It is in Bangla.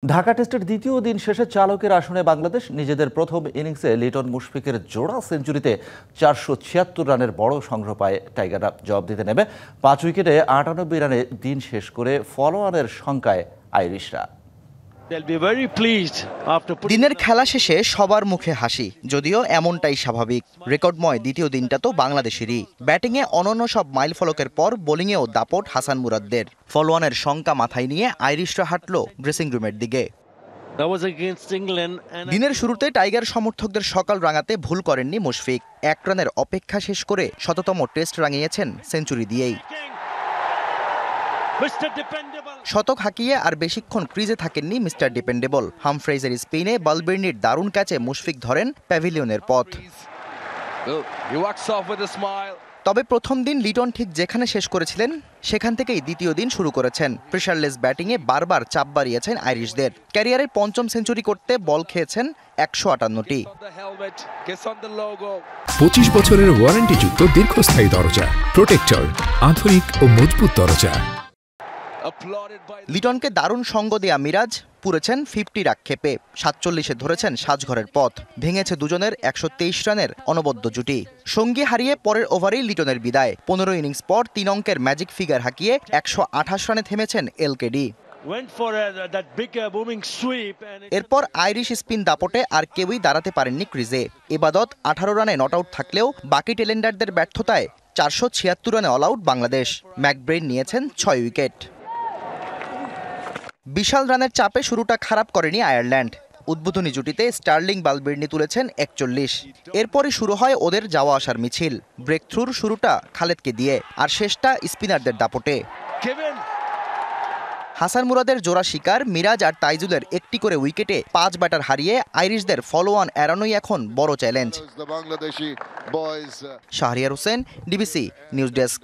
ঢাকা টেস্টের দ্বিতীয় দিন শেষে চালকের আসনে বাংলাদেশ নিজেদের প্রথম ইনিংসে লিটন মুশফিকের জোড়া সেঞ্চুরিতে ৪৭৬ রানের বড় সংগ্রহ পায় টাইগাররা। জবাব দিতে নেমে ৫ উইকেটে ৯৮ রানে দিন শেষ করে ফলোয়ারের সংখ্যায় আইরিশরা। দিনের খেলা শেষে সবার মুখে হাসি, যদিও এমনটাই স্বাভাবিক। রেকর্ডময় দ্বিতীয় দিনটা তো বাংলাদেশেরই। ব্যাটিংয়ে অনন্য সব মাইলফলকের পর বোলিংয়েও দাপট হাসান মুরাদদের। ফলোয়ানের শঙ্কা মাথায় নিয়ে আইরিশরা হাঁটল ড্রেসিং রুমের দিকে। দিনের শুরুতে টাইগার সমর্থকদের সকাল রাঙাতে ভুল করেননি মুশফিক। ১ রানের অপেক্ষা শেষ করে শততম টেস্ট রাঙিয়েছেন সেঞ্চুরি দিয়েই। শতক হাঁকিয়ে আর বেশিক্ষণ ক্রিজে থাকেননি মিস্টার ডিপেন্ডেবল। হামফ্রেজের স্পিনে বালবের্নির দারুণ ক্যাচে মুশফিক ধরেন প্যাভিলিয়নের পথ। তবে প্রথম দিন লিটন ঠিক যেখানে শেষ করেছিলেন সেখান থেকেই দ্বিতীয় দিন শুরু করেছেন। প্রেশারলেস ব্যাটিংয়ে বারবার চাপ বাড়িয়েছেন আইরিশদের। ক্যারিয়ারের পঞ্চম সেঞ্চুরি করতে বল খেয়েছেন ১৫৮টি। ২৫ বছরের ওয়ারেন্টিযুক্ত দীর্ঘস্থায়ী দরজা প্রোটেক্টর, আধুনিক ও মজবুত দরজা। লিটনকে দারুণ সঙ্গ দেয়া মিরাজ পুরেছেন 50 আক্ষেপে। ৪৭-এ ধরেছেন সাজঘরের পথ। ভেঙেছে দুজনের ১২৩ রানের অনবদ্য জুটি। সঙ্গী হারিয়ে পরের ওভারেই লিটনের বিদায়। ১৫ ইনিংস পর ৩ অঙ্কের ম্যাজিক ফিগার হাঁকিয়ে ১২৮ রানে থেমেছেন এলকেডি। এরপর আইরিশ স্পিন দাপটে আর কেউই দাঁড়াতে পারেননি ক্রিজে। এবাদত ১৮ রানে নট আউট থাকলেও বাকি টেলেন্ডারদের ব্যর্থতায় ৪৭৬ রানে অল আউট বাংলাদেশ। ম্যাকব্রেইন নিয়েছেন ৬ উইকেট। বিশাল রানের চাপে শুরুটা খারাপ করেনি আয়ারল্যান্ড। উদ্বোধনী জুটিতে স্টার্লিং বালবের্নি তুলেছেন ৪১। এরপরই শুরু হয় ওদের যাওয়া আসার মিছিল। ব্রেক থ্রুর শুরুটা খালেদকে দিয়ে, আর শেষটা স্পিনারদের দাপটে। হাসান মুরাদের জোড়া শিকার মিরাজ আর তাইজুলের একটি করে উইকেটে ৫ ব্যাটার হারিয়ে আইরিশদের ফলোয়ান এড়ানোই এখন বড় challenge. Shahriar Hossain, DBC news desk.